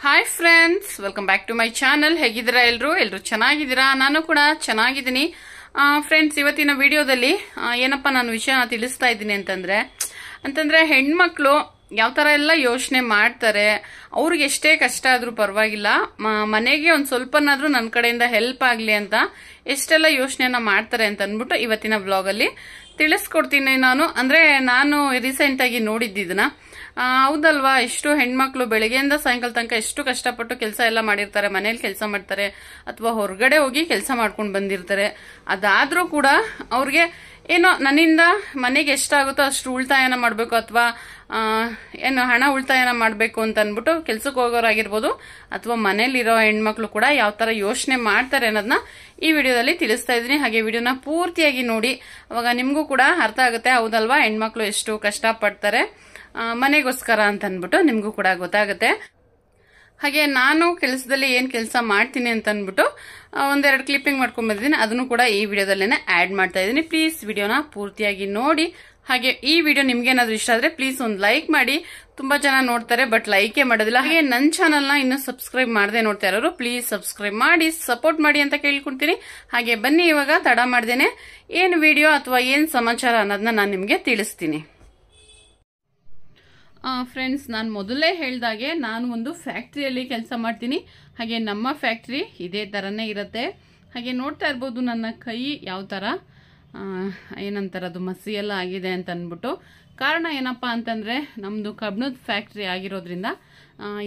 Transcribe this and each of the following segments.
Hi friends, welcome back to my channel. ಹೇಗಿದ್ದೀರಾ ಎಲ್ಲರೂ ಚೆನ್ನಾಗಿದ್ದೀರಾ? ನಾನು ಕೂಡ ಚೆನ್ನಾಗಿದ್ದೀನಿ. ಫ್ರೆಂಡ್ಸ್, ಇವತ್ತಿನ ವಿಡಿಯೋದಲ್ಲಿ ಏನಪ್ಪ ನಾನು ವಿಷಯ ತಿಳಿಸ್ತಾ ಇದ್ದೀನಿ ಅಂತಂದ್ರೆ ಹೆಣ್ಮಕ್ಳು ಯಾವ ತರ ಎಲ್ಲ ಯೋಚನೆ ಮಾಡ್ತಾರೆ, ಅವ್ರಿಗೆ ಎಷ್ಟೇ ಕಷ್ಟ ಆದ್ರೂ ಪರವಾಗಿಲ್ಲ, ಮನೆಗೆ ಒಂದ್ ಸ್ವಲ್ಪನಾದ್ರೂ ನನ್ನ ಕಡೆಯಿಂದ ಹೆಲ್ಪ್ ಆಗ್ಲಿ ಅಂತ ಎಷ್ಟೆಲ್ಲ ಯೋಚನೆಯನ್ನ ಮಾಡ್ತಾರೆ ಅಂತ ಅಂದ್ಬಿಟ್ಟು ಇವತ್ತಿನ ವ್ಲಾಗ್ ಅಲ್ಲಿ ತಿಳಿಸ್ಕೊಡ್ತೀನಿ. ನಾನು ರೀಸೆಂಟ್ ಆಗಿ ನೋಡಿದ್ದಿದ್ದನ್ನ. ಹೌದಲ್ವಾ, ಎಷ್ಟು ಹೆಣ್ಮಕ್ಳು ಬೆಳಗ್ಗೆಯಿಂದ ಸಾಯಂಕಾಲ ತನಕ ಎಷ್ಟು ಕಷ್ಟಪಟ್ಟು ಕೆಲಸ ಎಲ್ಲ ಮಾಡಿರ್ತಾರೆ, ಮನೇಲಿ ಕೆಲಸ ಮಾಡ್ತಾರೆ ಅಥವಾ ಹೊರಗಡೆ ಹೋಗಿ ಕೆಲಸ ಮಾಡ್ಕೊಂಡು ಬಂದಿರ್ತಾರೆ. ಅದಾದ್ರೂ ಕೂಡ ಅವ್ರಿಗೆ ಏನೋ ನನ್ನಿಂದ ಮನೆಗೆ ಎಷ್ಟಾಗುತ್ತೋ ಅಷ್ಟು ಉಳಿತಾಯನ ಮಾಡಬೇಕು ಅಥವಾ ಏನು ಹಣ ಉಳಿತಾಯನ ಮಾಡಬೇಕು ಅಂತ ಅಂದ್ಬಿಟ್ಟು ಕೆಲ್ಸಕ್ಕೆ ಹೋಗೋರಾಗಿರ್ಬೋದು ಅಥವಾ ಮನೇಲಿರೋ ಹೆಣ್ಮಕ್ಳು ಕೂಡ ಯಾವ ತರ ಯೋಚನೆ ಮಾಡ್ತಾರೆ ಅನ್ನೋದನ್ನ ಈ ವಿಡಿಯೋದಲ್ಲಿ ತಿಳಿಸ್ತಾ ಇದ್ದೀನಿ. ಹಾಗೆ ವಿಡಿಯೋನ ಪೂರ್ತಿಯಾಗಿ ನೋಡಿ, ಅವಾಗ ನಿಮ್ಗೂ ಕೂಡ ಅರ್ಥ ಆಗುತ್ತೆ. ಹೌದಲ್ವಾ, ಹೆಣ್ಮಕ್ಳು ಎಷ್ಟು ಕಷ್ಟ ಪಡ್ತಾರೆ ಮನೆಗೋಸ್ಕರ ಅಂತ ಅಂದ್ಬಿಟ್ಟು ನಿಮ್ಗೂ ಕೂಡ ಗೊತ್ತಾಗುತ್ತೆ. ಹಾಗೆ ನಾನು ಕೆಲಸದಲ್ಲಿ ಏನ್ ಕೆಲಸ ಮಾಡ್ತೀನಿ ಅಂತ ಅಂದ್ಬಿಟ್ಟು ಒಂದೆರಡು ಕ್ಲಿಪ್ಪಿಂಗ್ ಮಾಡ್ಕೊಂಡ್ ಬಂದಿದ್ದೀನಿ, ಅದನ್ನು ಕೂಡ ಈ ವಿಡಿಯೋದಲ್ಲೇನೆ ಆಡ್ ಮಾಡ್ತಾ ಇದ್ದೀನಿ. ಪ್ಲೀಸ್ ವಿಡಿಯೋನ ಪೂರ್ತಿಯಾಗಿ ನೋಡಿ. ಹಾಗೆ ಈ ವಿಡಿಯೋ ನಿಮ್ಗೆ ಏನಾದ್ರು ಇಷ್ಟ ಆದ್ರೆ ಪ್ಲೀಸ್ ಒಂದು ಲೈಕ್ ಮಾಡಿ. ತುಂಬಾ ಜನ ನೋಡ್ತಾರೆ ಬಟ್ ಲೈಕೇ ಮಾಡೋದಿಲ್ಲ. ಹಾಗೆ ನನ್ನ ಚಾನಲ್ ನ ಇನ್ನು ಸಬ್ಸ್ಕ್ರೈಬ್ ಮಾಡದೆ ನೋಡ್ತಾ ಇರೋರು ಪ್ಲೀಸ್ ಸಬ್ಸ್ಕ್ರೈಬ್ ಮಾಡಿ, ಸಪೋರ್ಟ್ ಮಾಡಿ ಅಂತ ಕೇಳ್ಕೊಂತೀನಿ. ಹಾಗೆ ಬನ್ನಿ, ಇವಾಗ ತಡ ಮಾಡ್ದೇನೆ ಏನ್ ವಿಡಿಯೋ ಅಥವಾ ಏನ್ ಸಮಾಚಾರ ಅನ್ನೋದನ್ನ ನಾನು ನಿಮ್ಗೆ ತಿಳಿಸ್ತೀನಿ. ಫ್ರೆಂಡ್ಸ್, ನಾನು ಮೊದಲೇ ಹೇಳ್ದಾಗೆ ನಾನು ಒಂದು ಫ್ಯಾಕ್ಟ್ರಿಯಲ್ಲಿ ಕೆಲಸ ಮಾಡ್ತೀನಿ. ಹಾಗೆ ನಮ್ಮ ಫ್ಯಾಕ್ಟ್ರಿ ಇದೇ ಥರನೇ ಇರುತ್ತೆ. ಹಾಗೆ ನೋಡ್ತಾ ಇರ್ಬೋದು ನನ್ನ ಕೈ ಯಾವ ಥರ ಏನಂತಾರೆ ಅದು ಮಸಿ ಎಲ್ಲ ಆಗಿದೆ ಅಂತ ಅಂದ್ಬಿಟ್ಟು. ಕಾರಣ ಏನಪ್ಪ ಅಂತಂದರೆ ನಮ್ಮದು ಕಬ್ಬಿಣದ ಫ್ಯಾಕ್ಟ್ರಿ ಆಗಿರೋದ್ರಿಂದ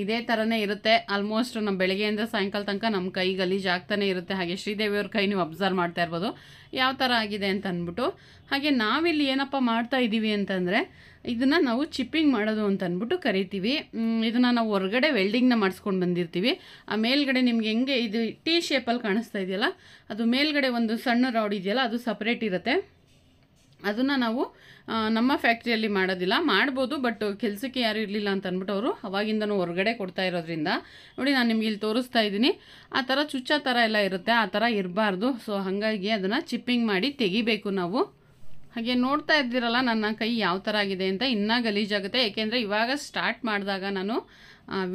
ಇದೇ ಥರನೇ ಇರುತ್ತೆ. ಆಲ್ಮೋಸ್ಟ್ ನಮ್ಮ ಬೆಳಗ್ಗೆಯಿಂದ ಸಾಯಂಕಾಲ ತನಕ ನಮ್ಮ ಕೈ ಗಲೀಜು ಆಗ್ತಾನೆ ಇರುತ್ತೆ. ಹಾಗೆ ಶ್ರೀದೇವಿಯವ್ರ ಕೈ ನೀವು ಅಬ್ಸರ್ವ್ ಮಾಡ್ತಾ ಇರ್ಬೋದು ಯಾವ ಥರ ಆಗಿದೆ ಅಂತ ಅಂದ್ಬಿಟ್ಟು. ಹಾಗೆ ನಾವಿಲ್ಲಿ ಏನಪ್ಪ ಮಾಡ್ತಾ ಇದ್ದೀವಿ ಅಂತಂದರೆ ಇದನ್ನು ನಾವು ಚಿಪ್ಪಿಂಗ್ ಮಾಡೋದು ಅಂತ ಅಂದ್ಬಿಟ್ಟು ಕರಿತೀವಿ. ಇದನ್ನು ನಾವು ಹೊರಗಡೆ ವೆಲ್ಡಿಂಗ್ನ ಮಾಡಿಸ್ಕೊಂಡು ಬಂದಿರ್ತೀವಿ. ಆ ಮೇಲ್ಗಡೆ ನಿಮ್ಗೆ ಹೆಂಗೆ ಇದು ಟಿ ಶೇಪಲ್ಲಿ ಕಾಣಿಸ್ತಾ ಇದೆಯಲ್ಲ, ಅದು ಮೇಲ್ಗಡೆ ಒಂದು ಸಣ್ಣ ರಾಡ್ ಇದೆಯಲ್ಲ, ಅದು ಸಪ್ರೇಟ್ ಇರುತ್ತೆ. ಅದನ್ನು ನಾವು ನಮ್ಮ ಫ್ಯಾಕ್ಟ್ರಿಯಲ್ಲಿ ಮಾಡೋದಿಲ್ಲ, ಮಾಡ್ಬೋದು ಬಟ್ ಕೆಲಸಕ್ಕೆ ಯಾರು ಇರಲಿಲ್ಲ ಅಂತ ಅಂದ್ಬಿಟ್ಟು ಅವರು ಅವಾಗಿಂದನೂ ಹೊರಗಡೆ ಕೊಡ್ತಾ ಇರೋದ್ರಿಂದ ನೋಡಿ ನಾನು ನಿಮ್ಗೆ ಇಲ್ಲಿ ತೋರಿಸ್ತಾ ಇದ್ದೀನಿ. ಆ ಥರ ಚುಚ್ಚ ಥರ ಎಲ್ಲ ಇರುತ್ತೆ, ಆ ಥರ ಇರಬಾರ್ದು. ಸೊ ಹಾಗಾಗಿ ಅದನ್ನು ಚಿಪ್ಪಿಂಗ್ ಮಾಡಿ ತೆಗಿಬೇಕು ನಾವು. ಹಾಗೆ ನೋಡ್ತಾ ಇದ್ದೀರಲ್ಲ ನನ್ನ ಕೈ ಯಾವ ಥರ ಆಗಿದೆ ಅಂತ. ಇನ್ನೂ ಗಲೀಜಾಗುತ್ತೆ, ಏಕೆಂದರೆ ಇವಾಗ ಸ್ಟಾರ್ಟ್ ಮಾಡಿದಾಗ ನಾನು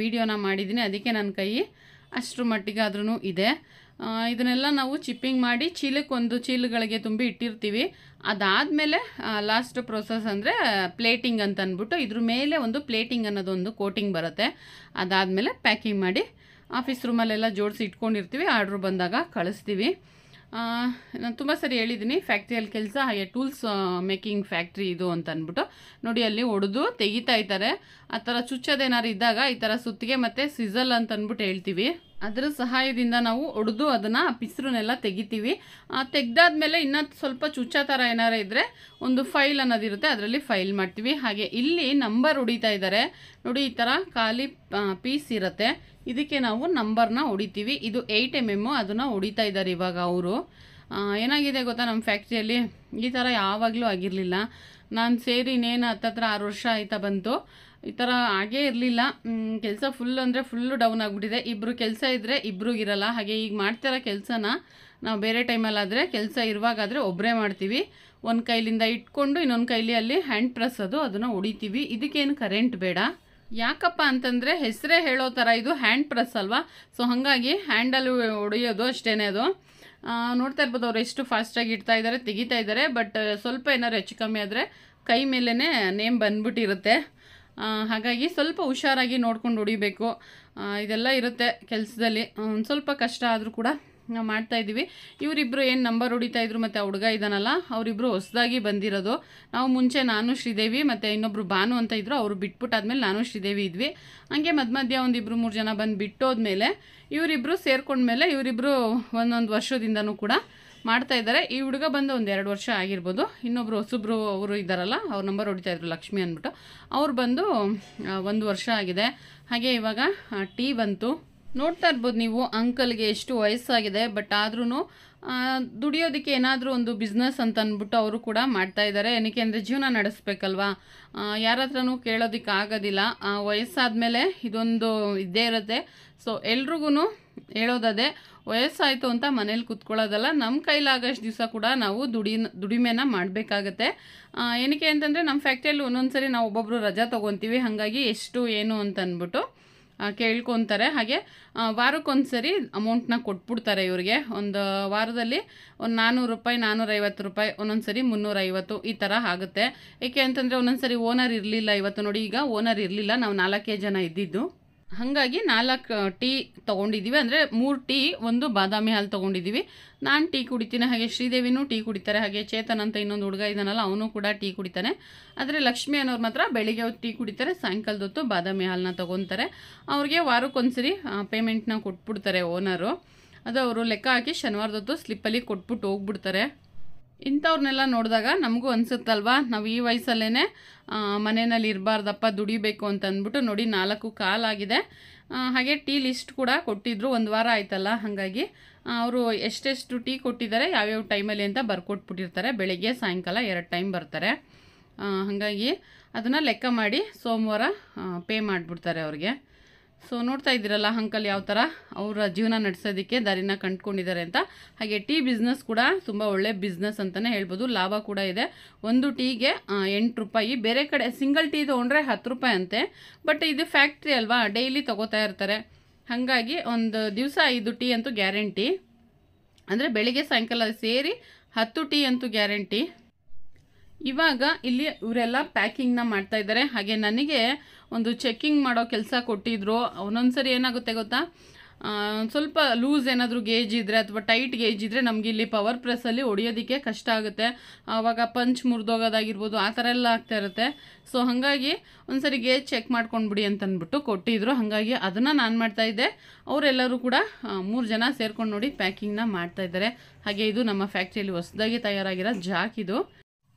ವಿಡಿಯೋನ ಮಾಡಿದ್ದೀನಿ, ಅದಕ್ಕೆ ನನ್ನ ಕೈ ಅಷ್ಟರ ಮಟ್ಟಿಗಾದ್ರೂ ಇದೆ. ಇದನ್ನೆಲ್ಲ ನಾವು ಚಿಪ್ಪಿಂಗ್ ಮಾಡಿ ಒಂದು ಚೀಲಗಳಿಗೆ ತುಂಬಿ ಇಟ್ಟಿರ್ತೀವಿ. ಅದಾದಮೇಲೆ ಲಾಸ್ಟ್ ಪ್ರೊಸೆಸ್ ಅಂದರೆ ಪ್ಲೇಟಿಂಗ್ ಅಂತ ಅಂದ್ಬಿಟ್ಟು ಇದ್ರ ಮೇಲೆ ಒಂದು ಪ್ಲೇಟಿಂಗ್ ಅನ್ನೋದೊಂದು ಕೋಟಿಂಗ್ ಬರುತ್ತೆ. ಅದಾದಮೇಲೆ ಪ್ಯಾಕಿಂಗ್ ಮಾಡಿ ಆಫೀಸ್ ರೂಮಲ್ಲೆಲ್ಲ ಜೋಡಿಸಿ ಇಟ್ಕೊಂಡಿರ್ತೀವಿ. ಆರ್ಡ್ರ್ ಬಂದಾಗ ಕಳಿಸ್ತೀವಿ. ನಾನು ತುಂಬ ಸರಿ ಹೇಳಿದ್ದೀನಿ ಫ್ಯಾಕ್ಟ್ರಿಯಲ್ಲಿ ಕೆಲಸ, ಹಾಗೆ ಟೂಲ್ಸ್ ಮೇಕಿಂಗ್ ಫ್ಯಾಕ್ಟ್ರಿ ಇದು ಅಂತ ಅಂದ್ಬಿಟ್ಟು. ನೋಡಿ ಅಲ್ಲಿ ಒಡೆದು ತೆಗಿತಾ ಇದ್ದಾರೆ. ಆ ಥರ ಚುಚ್ಚೋದೇನಾರು ಇದ್ದಾಗ ಈ ಥರ ಸುತ್ತಿಗೆ ಮತ್ತು ಸಿಸಲ್ ಅಂತ ಅಂದ್ಬಿಟ್ಟು ಹೇಳ್ತೀವಿ, ಅದರ ಸಹಾಯದಿಂದ ನಾವು ಒಡೆದು ಅದನ್ನು ಪಿಸ್ರನ್ನೆಲ್ಲ ತೆಗಿತೀವಿ. ತೆಗ್ದಾದ್ಮೇಲೆ ಇನ್ನೂ ಸ್ವಲ್ಪ ಚುಚ್ಚ ಥರ ಏನಾರು ಇದ್ದರೆ ಒಂದು ಫೈಲ್ ಅನ್ನೋದಿರುತ್ತೆ, ಅದರಲ್ಲಿ ಫೈಲ್ ಮಾಡ್ತೀವಿ. ಹಾಗೆ ಇಲ್ಲಿ ನಂಬರ್ ಹೊಡಿತಾ ಇದ್ದಾರೆ ನೋಡಿ, ಈ ಥರ ಖಾಲಿ ಪೀಸ್ ಇರುತ್ತೆ, ಇದಕ್ಕೆ ನಾವು ನಂಬರ್ನ ಹೊಡಿತೀವಿ. ಇದು 8 mm, ಅದನ್ನು ಹೊಡಿತಾ ಇದ್ದಾರೆ ಇವಾಗ ಅವರು. ಏನಾಗಿದೆ ಗೊತ್ತಾ, ನಮ್ಮ ಫ್ಯಾಕ್ಟ್ರಿಯಲ್ಲಿ ಈ ಥರ ಯಾವಾಗಲೂ ಆಗಿರಲಿಲ್ಲ. ನಾನು ಸೇರಿ ಇನ್ನೇನು 6 ವರ್ಷ ಆಯ್ತಾ ಬಂತು. ಈ ಥರ ಆಗೇ ಇರಲಿಲ್ಲ. ಕೆಲಸ ಫುಲ್ ಅಂದರೆ ಫುಲ್ಲು ಡೌನ್ ಆಗಿಬಿಟ್ಟಿದೆ. ಇಬ್ಬರು ಕೆಲಸ ಇದ್ದರೆ ಇಬ್ಬರು ಇರಲ್ಲ. ಹಾಗೆ ಈಗ ಮಾಡ್ತಿರೋ ಕೆಲಸನ ನಾವು ಬೇರೆ ಟೈಮಲ್ಲಾದರೆ ಕೆಲಸ ಇರುವಾಗಾದರೆ ಒಬ್ಬರೇ ಮಾಡ್ತೀವಿ. ಒಂದು ಕೈಲಿಂದ ಇಟ್ಕೊಂಡು ಇನ್ನೊಂದು ಕೈಲಿ ಅಲ್ಲಿ ಹ್ಯಾಂಡ್ ಪ್ರೆಸ್ ಅದನ್ನು ಹೊಡಿತೀವಿ. ಇದಕ್ಕೇನು ಕರೆಂಟ್ ಬೇಡ. ಯಾಕಪ್ಪ ಅಂತಂದರೆ ಹೆಸರೇ ಹೇಳೋ ಥರ ಇದು ಹ್ಯಾಂಡ್ ಪ್ರೆಸ್ ಅಲ್ವಾ, ಸೊ ಹಾಗಾಗಿ ಹ್ಯಾಂಡಲ್ಲಿ ಹೊಡೆಯೋದು ಅಷ್ಟೇ. ಅದು ನೋಡ್ತಾ ಇರ್ಬೋದು ಅವ್ರು ಎಷ್ಟು ಫಾಸ್ಟಾಗಿ ಇಡ್ತಾ ಇದ್ದಾರೆ, ತೆಗಿತಾ ಇದ್ದಾರೆ. ಬಟ್ ಸ್ವಲ್ಪ ಏನಾದ್ರು ಹೆಚ್ಚು ಕಮ್ಮಿ ಆದರೆ ಕೈ ಮೇಲೇ ನೇಮ್ ಬಂದ್ಬಿಟ್ಟಿರುತ್ತೆ. ಹಾಗಾಗಿ ಸ್ವಲ್ಪ ಹುಷಾರಾಗಿ ನೋಡ್ಕೊಂಡು ಹೊಡಿಬೇಕು. ಇದೆಲ್ಲ ಇರುತ್ತೆ ಕೆಲಸದಲ್ಲಿ, ಒಂದು ಸ್ವಲ್ಪ ಕಷ್ಟ ಆದರೂ ಕೂಡ ನಾವು ಮಾಡ್ತಾಯಿದ್ದೀವಿ. ಇವರಿಬ್ಬರು ಏನು ನಂಬರ್ ಹೊಡಿತಾ ಇದ್ರು ಮತ್ತು ಆ ಹುಡುಗ ಇದ್ದಾನಲ್ಲ, ಅವರಿಬ್ಬರು ಹೊಸದಾಗಿ ಬಂದಿರೋದು. ನಾವು ಮುಂಚೆ ನಾನು ಶ್ರೀದೇವಿ ಮತ್ತು ಇನ್ನೊಬ್ರು ಭಾನು ಅಂತ ಇದ್ರು, ಅವರು ಬಿಟ್ಬಿಟ್ಟಾದ್ಮೇಲೆ ನಾನು ಶ್ರೀದೇವಿ ಇದ್ವಿ. ಹಂಗೆ ಮಧ್ಯ ಒಂದು 2-3 ಜನ ಬಂದು ಬಿಟ್ಟೋದ್ಮೇಲೆ ಇವರಿಬ್ಬರು ಸೇರ್ಕೊಂಡ್ಮೇಲೆ ಇವರಿಬ್ಬರು ಒಂದೊಂದು ವರ್ಷದಿಂದನೂ ಕೂಡ ಮಾಡ್ತಾ ಇದ್ದಾರೆ. ಈ ಹುಡುಗ ಬಂದು 1-2 ವರ್ಷ ಆಗಿರ್ಬೋದು. ಇನ್ನೊಬ್ರು ಹೊಸಬ್ರು ಅವರು ಇದ್ದಾರಲ್ಲ, ಅವ್ರ ನಂಬರ್ ಹೊಡಿತಾ ಇದ್ರು ಲಕ್ಷ್ಮಿ ಅಂದ್ಬಿಟ್ಟು, ಅವ್ರು ಬಂದು 1 ವರ್ಷ ಆಗಿದೆ. ಹಾಗೆ ಇವಾಗ ಟೀ ಬಂತು. ನೋಡ್ತಾ ಇರ್ಬೋದು ನೀವು, ಅಂಕಲ್ಗೆ ಎಷ್ಟು ವಯಸ್ಸಾಗಿದೆ, ಬಟ್ ಆದ್ರೂ ದುಡಿಯೋದಕ್ಕೆ ಏನಾದರೂ ಒಂದು ಬಿಸ್ನೆಸ್ ಅಂತ ಅಂದ್ಬಿಟ್ಟು ಅವರು ಕೂಡ ಮಾಡ್ತಾ ಇದ್ದಾರೆ. ಏನಕ್ಕೆ ಅಂದರೆ ಜೀವನ ನಡೆಸ್ಬೇಕಲ್ವಾ, ಯಾರ ಹತ್ರನೂ ಕೇಳೋದಕ್ಕೆ ಆಗೋದಿಲ್ಲ. ವಯಸ್ಸಾದ್ಮೇಲೆ ಇದೊಂದು ಇದ್ದೇ ಇರುತ್ತೆ. ಸೊ ಎಲ್ರಿಗೂ ಹೇಳೋದದೇ, ವಯಸ್ಸಾಯಿತು ಅಂತ ಮನೇಲಿ ಕೂತ್ಕೊಳ್ಳೋದಲ್ಲ, ನಮ್ಮ ಕೈಲಾಗಷ್ಟು ದಿವಸ ಕೂಡ ನಾವು ದುಡಿಮೆನ ಮಾಡಬೇಕಾಗತ್ತೆ. ಏನಕ್ಕೆ ಅಂತಂದರೆ ನಮ್ಮ ಫ್ಯಾಕ್ಟ್ರಿಯಲ್ಲಿ ಒಂದೊಂದು ಸರಿ ನಾವು ಒಬ್ಬೊಬ್ಬರು ರಜಾ ತೊಗೊತೀವಿ. ಹಾಗಾಗಿ ಎಷ್ಟು ಏನು ಅಂತ ಅಂದ್ಬಿಟ್ಟು ಕೇಳ್ಕೊತಾರೆ. ಹಾಗೆ ವಾರಕ್ಕೊಂದ್ಸರಿ ಅಮೌಂಟ್ನ ಕೊಟ್ಬಿಡ್ತಾರೆ ಇವ್ರಿಗೆ. ಒಂದು ವಾರದಲ್ಲಿ ಒಂದು 400 ರೂಪಾಯಿ, 450 ರೂಪಾಯಿ, ಒಂದೊಂದು ಸರಿ 350 ಈ ಥರ ಆಗುತ್ತೆ. ಏಕೆ ಅಂತಂದರೆ ಒಂದೊಂದು ಸರಿ ಓನರ್ ಇರಲಿಲ್ಲ. ಇವತ್ತು ನೋಡಿ, ಈಗ ಓನರ್ ಇರಲಿಲ್ಲ, ನಾವು 4 ಜನ ಇದ್ದಿದ್ದು. ಹಾಗಾಗಿ 4 ಟೀ ತೊಗೊಂಡಿದ್ದೀವಿ. ಅಂದರೆ 3 ಟೀ, 1 ಬಾದಾಮಿ ಹಾಲು ತೊಗೊಂಡಿದ್ದೀವಿ. ನಾನು ಟೀ ಕುಡಿತೀನಿ, ಹಾಗೆ ಶ್ರೀದೇವಿನೂ ಟೀ ಕುಡಿತಾರೆ, ಹಾಗೆ ಚೇತನ್ ಅಂತ ಇನ್ನೊಂದು ಹುಡುಗ ಇದ್ದಾನಲ್ಲ ಅವನು ಕೂಡ ಟೀ ಕುಡಿತಾನೆ. ಆದರೆ ಲಕ್ಷ್ಮಿ ಅನ್ನೋರು ಮಾತ್ರ ಬೆಳಿಗ್ಗೆ ಹೊತ್ತು ಟೀ ಕುಡಿತಾರೆ, ಸಾಯಂಕಾಲದ ಹೊತ್ತು ಬಾದಾಮಿ ಹಾಲನ್ನ ತೊಗೊತಾರೆ. ಅವ್ರಿಗೆ ವಾರಕ್ಕೊಂದ್ಸರಿ ಪೇಮೆಂಟ್ನ ಕೊಟ್ಬಿಡ್ತಾರೆ ಓನರು. ಅದು ಅವರು ಲೆಕ್ಕ ಹಾಕಿ ಶನಿವಾರದೊತ್ತು ಸ್ಲಿಪ್ಪಲ್ಲಿ ಕೊಟ್ಬಿಟ್ಟು ಹೋಗ್ಬಿಡ್ತಾರೆ. ಇಂಥವ್ರನ್ನೆಲ್ಲ ನೋಡಿದಾಗ ನಮಗೂ ಅನಿಸುತ್ತಲ್ವಾ, ನಾವು ಈ ವಯಸ್ಸಲ್ಲೇ ಮನೆಯಲ್ಲಿ ಇರಬಾರ್ದಪ್ಪ, ದುಡಿಬೇಕು ಅಂತ ಅಂದ್ಬಿಟ್ಟು. ನೋಡಿ 4 ಕಾಲಾಗಿದೆ. ಹಾಗೆ ಟೀ ಲಿಸ್ಟ್ ಕೂಡ ಕೊಟ್ಟಿದ್ರು, 1 ವಾರ ಆಯ್ತಲ್ಲ. ಹಾಗಾಗಿ ಅವರು ಎಷ್ಟೆಷ್ಟು ಟೀ ಕೊಟ್ಟಿದ್ದಾರೆ, ಯಾವ್ಯಾವ ಟೈಮಲ್ಲಿ ಅಂತ ಬರ್ಕೊಟ್ಬಿಟ್ಟಿರ್ತಾರೆ. ಬೆಳಗ್ಗೆ ಸಾಯಂಕಾಲ 2 ಟೈಮ್ ಬರ್ತಾರೆ. ಹಾಗಾಗಿ ಅದನ್ನು ಲೆಕ್ಕ ಮಾಡಿ ಸೋಮವಾರ ಪೇ ಮಾಡಿಬಿಡ್ತಾರೆ ಅವ್ರಿಗೆ. ಸೊ ನೋಡ್ತಾ ಇದ್ದೀರಲ್ಲ ಅಂಕಲ್ ಯಾವ ಥರ ಅವರ ಜೀವನ ನಡೆಸೋದಕ್ಕೆ ದಾರಿನ ಕಂಡುಕೊಂಡಿದ್ದಾರೆ ಅಂತ. ಹಾಗೆ ಟೀ ಬಿಸ್ನೆಸ್ ಕೂಡ ತುಂಬ ಒಳ್ಳೆ ಬಿಸ್ನೆಸ್ ಅಂತಲೇ ಹೇಳ್ಬೋದು. ಲಾಭ ಕೂಡ ಇದೆ. ಒಂದು ಟೀಗೆ 8 ರೂಪಾಯಿ. ಬೇರೆ ಕಡೆ ಸಿಂಗಲ್ ಟೀ ತೊಗೊಂಡ್ರೆ 10 ರೂಪಾಯಿ ಅಂತೆ. ಬಟ್ ಇದು ಫ್ಯಾಕ್ಟ್ರಿ ಅಲ್ವಾ, ಡೈಲಿ ತೊಗೋತಾ ಇರ್ತಾರೆ. ಹಾಗಾಗಿ ಒಂದು ದಿವಸ 5 ಟೀ ಅಂತೂ ಗ್ಯಾರಂಟಿ. ಅಂದರೆ ಬೆಳಿಗ್ಗೆ ಸಾಯಂಕಾಲ ಸೇರಿ 10 ಟೀ ಅಂತೂ ಗ್ಯಾರಂಟಿ. ಇವಾಗ ಇಲ್ಲಿ ಇವರೆಲ್ಲ ಪ್ಯಾಕಿಂಗ್ನ ಮಾಡ್ತಾ ಇದ್ದಾರೆ. ಹಾಗೆ ನನಗೆ ಒಂದು ಚೆಕ್ಕಿಂಗ್ ಮಾಡೋ ಕೆಲಸ ಕೊಟ್ಟಿದ್ರು. ಒಂದೊಂದು ಸರಿ ಏನಾಗುತ್ತೆ ಗೊತ್ತಾ, ಸ್ವಲ್ಪ ಲೂಸ್ ಏನಾದರೂ ಗೇಜ್ ಇದ್ದರೆ ಅಥವಾ ಟೈಟ್ ಗೇಜ್ ಇದ್ದರೆ ನಮಗೆ ಇಲ್ಲಿ ಪವರ್ ಪ್ರೆಸ್ಸಲ್ಲಿ ಹೊಡಿಯೋದಕ್ಕೆ ಕಷ್ಟ ಆಗುತ್ತೆ. ಆವಾಗ ಪಂಚ್ ಮುರಿದೋಗೋದಾಗಿರ್ಬೋದು, ಆ ಥರ ಎಲ್ಲ ಆಗ್ತಾ ಇರುತ್ತೆ. ಸೊ ಹಾಗಾಗಿ ಒಂದು ಸರಿ ಗೇಜ್ ಚೆಕ್ ಮಾಡ್ಕೊಂಡ್ಬಿಡಿ ಅಂತಂದ್ಬಿಟ್ಟು ಕೊಟ್ಟಿದ್ರು. ಹಾಗಾಗಿ ಅದನ್ನು ನಾನು ಮಾಡ್ತಾಯಿದ್ದೆ. ಅವರೆಲ್ಲರೂ ಕೂಡ 3 ಜನ ಸೇರ್ಕೊಂಡು ನೋಡಿ ಪ್ಯಾಕಿಂಗ್ನ ಮಾಡ್ತಾಯಿದ್ದಾರೆ. ಹಾಗೆ ಇದು ನಮ್ಮ ಫ್ಯಾಕ್ಟ್ರಿಯಲ್ಲಿ ಹೊಸದಾಗಿ ತಯಾರಾಗಿರೋ ಜಾಕ್ ಇದು.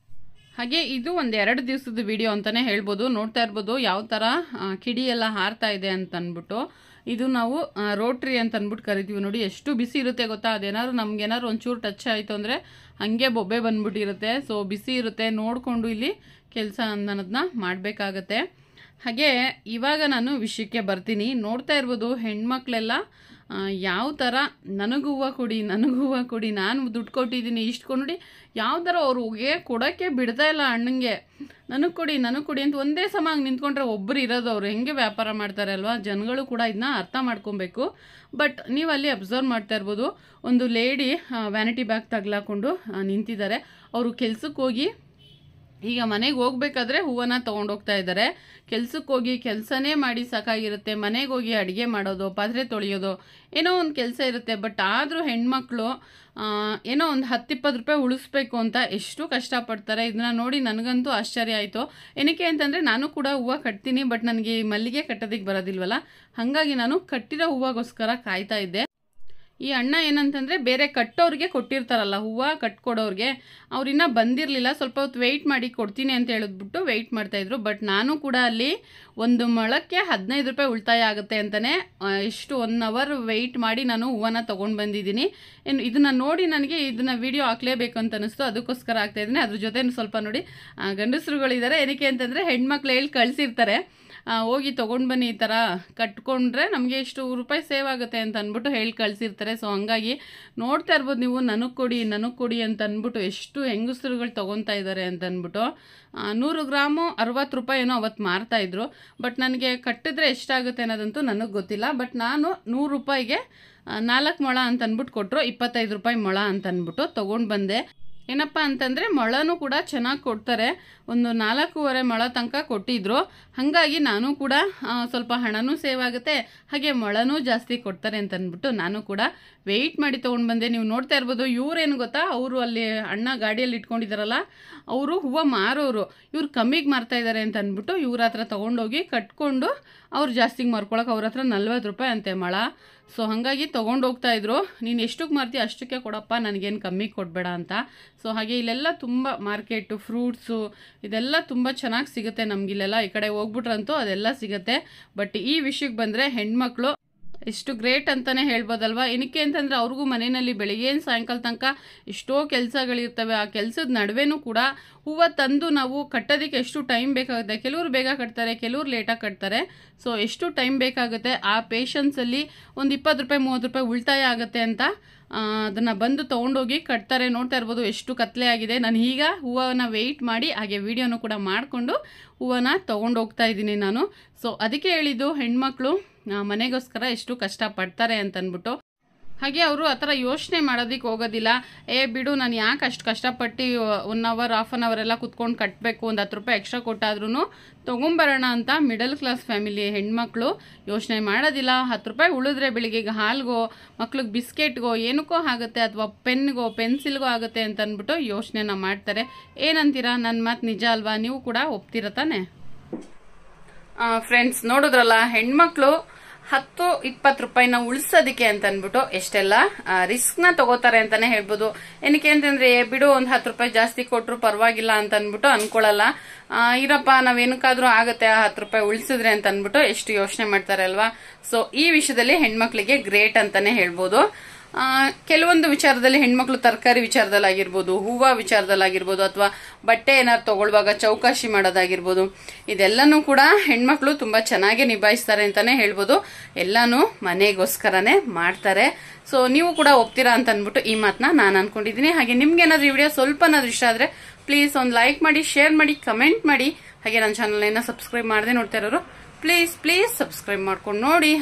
ಹಾಗೆ ಇದು ಒಂದು 2 ದಿವಸದ ವಿಡಿಯೋ ಅಂತಲೇ ಹೇಳ್ಬೋದು. ನೋಡ್ತಾ ಇರ್ಬೋದು ಯಾವ ಥರ ಕಿಡಿ ಎಲ್ಲ ಹಾರ್ತಾ ಇದೆ ಅಂತಂದ್ಬಿಟ್ಟು. ಇದು ನಾವು ರೋಟ್ರಿ ಅಂತ ಅಂದ್ಬಿಟ್ಟು ಕರಿತೀವಿ. ನೋಡಿ ಎಷ್ಟು ಬಿಸಿ ಇರುತ್ತೆ ಗೊತ್ತಾ. ಅದೇನಾದ್ರು ನಮಗೇನಾದ್ರು ಒಂಚೂರು ಟಚ್ ಆಯಿತು ಅಂದರೆ ಹಾಗೆ ಬೊಬ್ಬೆ ಬಂದ್ಬಿಟ್ಟಿರುತ್ತೆ. ಸೊ ಬಿಸಿ ಇರುತ್ತೆ, ನೋಡಿಕೊಂಡು ಇಲ್ಲಿ ಕೆಲಸ ಅನ್ನೋದನ್ನ ಮಾಡಬೇಕಾಗತ್ತೆ. ಹಾಗೆ ಇವಾಗ ನಾನು ವಿಷಯಕ್ಕೆ ಬರ್ತೀನಿ. ನೋಡ್ತಾ ಇರ್ಬೋದು ಹೆಣ್ಮಕ್ಳೆಲ್ಲ ಯಾವ ಥರ ನನಗೂ ಹೂವು ಕೊಡಿ, ನನಗೂ ಹೂವು ಕೊಡಿ, ನಾನು ದುಡ್ಡು ಕೊಟ್ಟಿದ್ದೀನಿ ಇಷ್ಟು ನೋಡಿ ಯಾವ ಥರ ಅವ್ರಿಗೆ ಕೊಡೋಕ್ಕೆ ಬಿಡ್ತಾ ಇಲ್ಲ. ಅಣ್ಣಂಗೆ ನನಗೆ ಕೊಡಿ, ನನಗೆ ಕೊಡಿ ಅಂತ ಒಂದೇ ಸಮ ಹಂಗೆ ನಿಂತ್ಕೊಂಡ್ರೆ ಒಬ್ಬರು ಇರೋದು. ಅವರು ಹೆಂಗೆ ವ್ಯಾಪಾರ ಮಾಡ್ತಾರೆ ಅಲ್ವಾ. ಜನಗಳು ಕೂಡ ಇದನ್ನ ಅರ್ಥ ಮಾಡ್ಕೊಬೇಕು. ಬಟ್ ನೀವು ಅಲ್ಲಿ ಅಬ್ಸರ್ವ್ ಮಾಡ್ತಾ ಇರ್ಬೋದು, ಒಂದು ಲೇಡಿ ವ್ಯಾನಿಟಿ ಬ್ಯಾಗ್ ತಗ್ಲಾಕೊಂಡು ನಿಂತಿದ್ದಾರೆ. ಅವರು ಕೆಲ್ಸಕ್ಕೆ ಹೋಗಿ ಈಗ ಮನೆಗೆ ಹೋಗ್ಬೇಕಾದ್ರೆ ಹೂವನ್ನ ತೊಗೊಂಡೋಗ್ತಾ ಇದ್ದಾರೆ. ಕೆಲ್ಸಕ್ಕೆ ಹೋಗಿ ಕೆಲಸನೇ ಮಾಡಿ ಸಾಕಾಗಿರುತ್ತೆ. ಮನೆಗೆ ಹೋಗಿ ಅಡುಗೆ ಮಾಡೋದು, ಪಾತ್ರೆ ತೊಳೆಯೋದು, ಏನೋ ಒಂದು ಕೆಲಸ ಇರುತ್ತೆ. ಬಟ್ ಆದರೂ ಹೆಣ್ಮಕ್ಳು ಏನೋ ಒಂದು 10-20 ರೂಪಾಯಿ ಉಳಿಸ್ಬೇಕು ಅಂತ ಎಷ್ಟು ಕಷ್ಟಪಡ್ತಾರೆ. ಇದನ್ನ ನೋಡಿ ನನಗಂತೂ ಆಶ್ಚರ್ಯ ಆಯಿತು. ಏನಕ್ಕೆ ಅಂತಂದರೆ ನಾನು ಕೂಡ ಹೂವು ಕಟ್ತೀನಿ, ಬಟ್ ನನಗೆ ಮಲ್ಲಿಗೆ ಕಟ್ಟೋದಕ್ಕೆ ಬರೋದಿಲ್ವಲ್ಲ. ಹಾಗಾಗಿ ನಾನು ಕಟ್ಟಿರೋ ಹೂವಿಗೋಸ್ಕರ ಕಾಯ್ತಾ ಇದ್ದೆ. ಈ ಅಣ್ಣ ಏನಂತಂದರೆ ಬೇರೆ ಕಟ್ಟೋರಿಗೆ ಕೊಟ್ಟಿರ್ತಾರಲ್ಲ ಹೂವು ಕಟ್ಕೊಡೋರಿಗೆ, ಅವ್ರಿನ್ನ ಬಂದಿರಲಿಲ್ಲ. ಸ್ವಲ್ಪ ಹೊತ್ತು ವೆಯ್ಟ್ ಮಾಡಿ ಕೊಡ್ತೀನಿ ಅಂತ ಹೇಳಿದ್ಬಿಟ್ಟು ವೆಯ್ಟ್ ಮಾಡ್ತಾಯಿದ್ರು. ಬಟ್ ನಾನು ಕೂಡ ಅಲ್ಲಿ ಒಂದು ಮೊಳಕ್ಕೆ 15 ರೂಪಾಯಿ ಉಳಿತಾಯ ಆಗುತ್ತೆ ಅಂತಲೇ ಎಷ್ಟು 1 ಅವರ್ ವೆಯ್ಟ್ ಮಾಡಿ ನಾನು ಹೂವನ್ನ ತೊಗೊಂಡು ಬಂದಿದ್ದೀನಿ. ಇದನ್ನು ನೋಡಿ ನನಗೆ ಇದನ್ನು ವೀಡಿಯೋ ಹಾಕಲೇಬೇಕು ಅಂತ ಅನ್ನಿಸ್ತು. ಅದಕ್ಕೋಸ್ಕರ ಆಗ್ತಾಯಿದ್ದೀನಿ. ಅದ್ರ ಜೊತೆ ಸ್ವಲ್ಪ ನೋಡಿ ಗಂಡಸರುಗಳಿದ್ದಾರೆ. ಏನಕ್ಕೆ ಅಂತಂದರೆ ಹೆಣ್ಮಕ್ಳು ಹೇಳಿ ಕಳಿಸಿರ್ತಾರೆ, ಹೋಗಿ ತೊಗೊಂಡು ಬನ್ನಿ, ಈ ಥರ ಕಟ್ಕೊಂಡ್ರೆ ನಮಗೆ ಇಷ್ಟು ರೂಪಾಯಿ ಸೇವ್ ಆಗುತ್ತೆ ಅಂತ ಅಂದ್ಬಿಟ್ಟು ಹೇಳಿ ಕಳಿಸಿರ್ತಾರೆ. ಸೊ ಹಂಗಾಗಿ ನೋಡ್ತಾ ಇರ್ಬೋದು ನೀವು, ನನಗೆ ಕೊಡಿ, ನನಗೆ ಕೊಡಿ ಅಂತ ಅಂದ್ಬಿಟ್ಟು ಎಷ್ಟು ಹೆಂಗಸರುಗಳು ತೊಗೊತಾ ಇದ್ದಾರೆ ಅಂತ ಅಂದ್ಬಿಟ್ಟು. 100 ಗ್ರಾಮು 60 ರೂಪಾಯಿ ಏನೋ ಅವತ್ತು ಮಾರ್ತಾಯಿದ್ರು. ಬಟ್ ನನಗೆ ಕಟ್ಟಿದ್ರೆ ಎಷ್ಟಾಗುತ್ತೆ ಅನ್ನೋದಂತೂ ನನಗೆ ಗೊತ್ತಿಲ್ಲ. ಬಟ್ ನಾನು 100 ರೂಪಾಯಿಗೆ 4 ಮೊಳ ಅಂತ ಅಂದ್ಬಿಟ್ಟು ಕೊಟ್ಟರು. 25 ರೂಪಾಯಿ ಮೊಳ ಅಂತ ಅಂದ್ಬಿಟ್ಟು ತೊಗೊಂಡು ಬಂದೆ. ಏನಪ್ಪ ಅಂತಂದರೆ ಮೊಳನೂ ಕೂಡ ಚೆನ್ನಾಗಿ ಕೊಡ್ತಾರೆ. ಒಂದು 4.5 ಮೊಳ ತನಕ ಕೊಟ್ಟಿದ್ರು. ಹಾಗಾಗಿ ನಾನು ಕೂಡ ಸ್ವಲ್ಪ ಹಣನೂ ಸೇವ್ ಆಗುತ್ತೆ, ಹಾಗೆ ಮೊಳನೂ ಜಾಸ್ತಿ ಕೊಡ್ತಾರೆ ಅಂತ ಅಂದ್ಬಿಟ್ಟು ನಾನು ಕೂಡ ವೆಯ್ಟ್ ಮಾಡಿ ತೊಗೊಂಡು ಬಂದೆ. ನೀವು ನೋಡ್ತಾ ಇರ್ಬೋದು, ಇವ್ರೇನು ಗೊತ್ತಾ, ಅವರು ಅಲ್ಲಿ ಅಣ್ಣ ಗಾಡಿಯಲ್ಲಿ ಇಟ್ಕೊಂಡಿದ್ದಾರಲ್ಲ, ಅವರು ಹೂವು ಮಾರೋರು. ಇವ್ರು ಕಮ್ಮಿಗೆ ಮಾರ್ತಾ ಇದ್ದಾರೆ ಅಂತ ಅಂದ್ಬಿಟ್ಟು ಇವ್ರ ಹತ್ರ ತೊಗೊಂಡೋಗಿ ಕಟ್ಕೊಂಡು ಅವ್ರು ಜಾಸ್ತಿಗೆ ಮಾರ್ಕೊಳಕ್ಕೆ ಅವ್ರ ಹತ್ರ 40 ರೂಪಾಯಿ ಅಂತೆ ಮೊಳ. ಸೊ ಹಾಗಾಗಿ ತೊಗೊಂಡು ಹೋಗ್ತಾಯಿದ್ರು. ನೀನು ಎಷ್ಟಕ್ಕೆ ಮಾರ್ತೀಯ ಅಷ್ಟಕ್ಕೆ ಕೊಡಪ್ಪ, ನನಗೇನು ಕಮ್ಮಿ ಕೊಡಬೇಡ ಅಂತ. ಸೊ ಹಾಗೆ ಇಲ್ಲೆಲ್ಲ ತುಂಬ ಮಾರ್ಕೆಟು, ಫ್ರೂಟ್ಸು ಇದೆಲ್ಲ ತುಂಬ ಚೆನ್ನಾಗಿ ಸಿಗುತ್ತೆ ನಮಗಿಲ್ಲೆಲ್ಲ. ಈ ಕಡೆ ಹೋಗ್ಬಿಟ್ರಂತೂ ಅದೆಲ್ಲ ಸಿಗುತ್ತೆ. ಬಟ್ ಈ ವಿಷಯಕ್ಕೆ ಬಂದರೆ ಹೆಣ್ಮಕ್ಳು ಎಷ್ಟು ಗ್ರೇಟ್ ಅಂತಲೇ ಹೇಳ್ಬೋದಲ್ವ. ಏನಕ್ಕೆ ಅಂತಂದರೆ ಅವ್ರಿಗೂ ಮನೆಯಲ್ಲಿ ಬೆಳಿಗ್ಗೆಯಿಂದ ಸಾಯಂಕಾಲ ತನಕ ಎಷ್ಟೋ ಕೆಲಸಗಳಿರ್ತವೆ. ಆ ಕೆಲಸದ ನಡುವೆನೂ ಕೂಡ ಹೂವು ತಂದು ನಾವು ಕಟ್ಟೋದಕ್ಕೆ ಎಷ್ಟು ಟೈಮ್ ಬೇಕಾಗುತ್ತೆ. ಕೆಲವರು ಬೇಗ ಕಟ್ತಾರೆ, ಕೆಲವರು ಲೇಟಾಗಿ ಕಟ್ತಾರೆ. ಸೊ ಎಷ್ಟು ಟೈಮ್ ಬೇಕಾಗುತ್ತೆ. ಆ ಪೇಷನ್ಸಲ್ಲಿ ಒಂದು 20 ರೂಪಾಯಿ 30 ರೂಪಾಯಿ ಉಳಿತಾಯ ಆಗುತ್ತೆ ಅಂತ ಅದನ್ನು ಬಂದು ತೊಗೊಂಡೋಗಿ ಕಟ್ತಾರೆ. ನೋಡ್ತಾ ಇರ್ಬೋದು ಎಷ್ಟು ಕತ್ಲೆ ಆಗಿದೆ. ನಾನು ಈಗ ಹೂವನ್ನ ವೆಯ್ಟ್ ಮಾಡಿ ಹಾಗೆ ವೀಡಿಯೋನು ಕೂಡ ಮಾಡಿಕೊಂಡು ಹೂವನ್ನ ತೊಗೊಂಡೋಗ್ತಾ ಇದ್ದೀನಿ ನಾನು. ಸೊ ಅದಕ್ಕೆ ಹೇಳಿದ್ದು, ಹೆಣ್ಮಕ್ಳು ಮನೆಗೋಸ್ಕರ ಎಷ್ಟು ಕಷ್ಟಪಡ್ತಾರೆ ಅಂತಂದ್ಬಿಟ್ಟು. ಹಾಗೆ ಅವರು ಆ ಥರ ಯೋಚನೆ ಮಾಡೋದಕ್ಕೆ ಹೋಗೋದಿಲ್ಲ. ಬಿಡು ನಾನು ಯಾಕೆ ಅಷ್ಟು ಕಷ್ಟಪಟ್ಟು 1 ಅವರ್ ಹಾಫ್ ಆನ್ ಅವರ್ ಎಲ್ಲ ಕುತ್ಕೊಂಡು ಕಟ್ಟಬೇಕು, ಒಂದು 10 ರೂಪಾಯಿ ಎಕ್ಸ್ಟ್ರಾ ಕೊಟ್ಟಾದ್ರೂ ತೊಗೊಂಬರೋಣ ಅಂತ ಮಿಡಲ್ ಕ್ಲಾಸ್ ಫ್ಯಾಮಿಲಿ ಹೆಣ್ಮಕ್ಳು ಯೋಚನೆ ಮಾಡೋದಿಲ್ಲ. 10 ರೂಪಾಯಿ ಉಳಿದ್ರೆ ಬೆಳಿಗ್ಗೆ ಹಾಲ್ಗೋ ಮಕ್ಳಿಗೆ ಬಿಸ್ಕೆಟ್ಗೋ ಏನಕ್ಕೋ ಆಗುತ್ತೆ, ಅಥವಾ ಪೆನ್ಗೋ ಪೆನ್ಸಿಲ್ಗೋ ಆಗುತ್ತೆ ಅಂತ ಅಂದ್ಬಿಟ್ಟು ಯೋಚನೆನ ಮಾಡ್ತಾರೆ. ಏನಂತೀರಾ? ನನ್ನ ಮಾತು ನಿಜ ಅಲ್ವಾ? ನೀವು ಕೂಡ ಒಪ್ತೀರ ತಾನೆ? ಫ್ರೆಂಡ್ಸ್, ನೋಡಿದ್ರಲ್ಲ, ಹೆಣ್ಮಕ್ಳು 10-20 ರೂಪಾಯಿನ ಉಳಿಸೋದಕ್ಕೆ ಅಂತ ಅಂದ್ಬಿಟ್ಟು ಎಷ್ಟೆಲ್ಲ ರಿಸ್ಕ್ನ ತಗೋತಾರೆ ಅಂತಾನೆ ಹೇಳ್ಬೋದು. ಏನಕ್ಕೆ ಅಂತಂದ್ರೆ ಬಿಡು ಒಂದು 10 ರೂಪಾಯಿ ಜಾಸ್ತಿ ಕೊಟ್ರು ಪರವಾಗಿಲ್ಲ ಅಂತ ಅಂದ್ಬಿಟ್ಟು ಅನ್ಕೊಳ್ಳಲ್ಲ. ಇರಪ್ಪ ನಾವೇನಕ್ಕಾದ್ರೂ ಆಗತ್ತೆ ಆ 10 ರೂಪಾಯಿ ಉಳಿಸಿದ್ರೆ ಅಂತ ಅಂದ್ಬಿಟ್ಟು ಎಷ್ಟು ಯೋಚನೆ ಮಾಡ್ತಾರೆ ಅಲ್ವಾ. ಸೊ ಈ ವಿಷಯದಲ್ಲಿ ಹೆಣ್ಮಕ್ಳಿಗೆ ಗ್ರೇಟ್ ಅಂತಾನೆ ಹೇಳ್ಬೋದು. ಕೆಲವೊಂದು ವಿಚಾರದಲ್ಲಿ ಹೆಣ್ಮಕ್ಳು ತರಕಾರಿ ವಿಚಾರದಲ್ಲಾಗಿರ್ಬೋದು, ಹೂವು ವಿಚಾರದಲ್ಲಾಗಿರ್ಬೋದು, ಅಥವಾ ಬಟ್ಟೆ ಏನಾದ್ರು ತಗೊಳ್ಳುವಾಗ ಚೌಕಾಶಿ ಮಾಡೋದಾಗಿರ್ಬೋದು, ಇದೆಲ್ಲನೂ ಕೂಡ ಹೆಣ್ಮಕ್ಳು ತುಂಬಾ ಚೆನ್ನಾಗಿ ನಿಭಾಯಿಸ್ತಾರೆ ಅಂತಾನೆ ಹೇಳ್ಬೋದು. ಎಲ್ಲಾನು ಮನೆಗೋಸ್ಕರನೇ ಮಾಡ್ತಾರೆ. ಸೊ ನೀವು ಕೂಡ ಒಪ್ತೀರಾ ಅಂತ ಅಂದ್ಬಿಟ್ಟು ಈ ಮಾತನ್ನ ನಾನು ಅನ್ಕೊಂಡಿದ್ದೀನಿ. ಹಾಗೆ ನಿಮ್ಗೆ ಏನಾದ್ರು ಈ ವಿಡಿಯೋ ಸ್ವಲ್ಪನಾದ್ರೂ ಇಷ್ಟ ಆದ್ರೆ ಪ್ಲೀಸ್ ಒಂದು ಲೈಕ್ ಮಾಡಿ, ಶೇರ್ ಮಾಡಿ, ಕಮೆಂಟ್ ಮಾಡಿ. ಹಾಗೆ ನನ್ನ ಚಾನಲ್ ಸಬ್ಸ್ಕ್ರೈಬ್ ಮಾಡದೆ ನೋಡ್ತಾ ಇರೋರು ಪ್ಲೀಸ್ ಸಬ್ಸ್ಕ್ರೈಬ್ ಮಾಡ್ಕೊಂಡು ನೋಡಿ.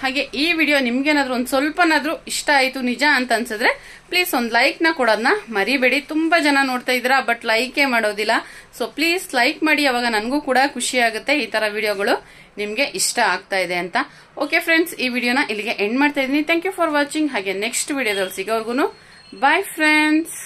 ಹಾಗೆ ಈ ವಿಡಿಯೋ ನಿಮ್ಗೇನಾದ್ರೂ ಒಂದು ಸ್ವಲ್ಪನಾದ್ರೂ ಇಷ್ಟ ಆಯ್ತು ನಿಜ ಅಂತ ಅನ್ಸಿದ್ರೆ ಪ್ಲೀಸ್ ಒಂದು ಲೈಕ್ ನ ಕೊಡೋದನ್ನ ಮರಿಬೇಡಿ. ತುಂಬಾ ಜನ ನೋಡ್ತಾ ಇದ್ದೀರಾ ಬಟ್ ಲೈಕೇ ಮಾಡೋದಿಲ್ಲ. ಸೊ ಪ್ಲೀಸ್ ಲೈಕ್ ಮಾಡಿ, ಅವಾಗ ನನಗೂ ಕೂಡ ಖುಷಿ ಆಗುತ್ತೆ ಈ ತರ ವಿಡಿಯೋಗಳು ನಿಮ್ಗೆ ಇಷ್ಟ ಆಗ್ತಾ ಇದೆ ಅಂತ. ಓಕೆ ಫ್ರೆಂಡ್ಸ್, ಈ ವಿಡಿಯೋನ ಇಲ್ಲಿಗೆ ಎಂಡ್ ಮಾಡ್ತಾ ಇದ್ದೀನಿ. Thank you for watching. ಹಾಗೆ ನೆಕ್ಸ್ಟ್ ವಿಡಿಯೋದಲ್ಲಿ ಸಿಗೋರ್ಗು ಬಾಯ್ ಫ್ರೆಂಡ್ಸ್.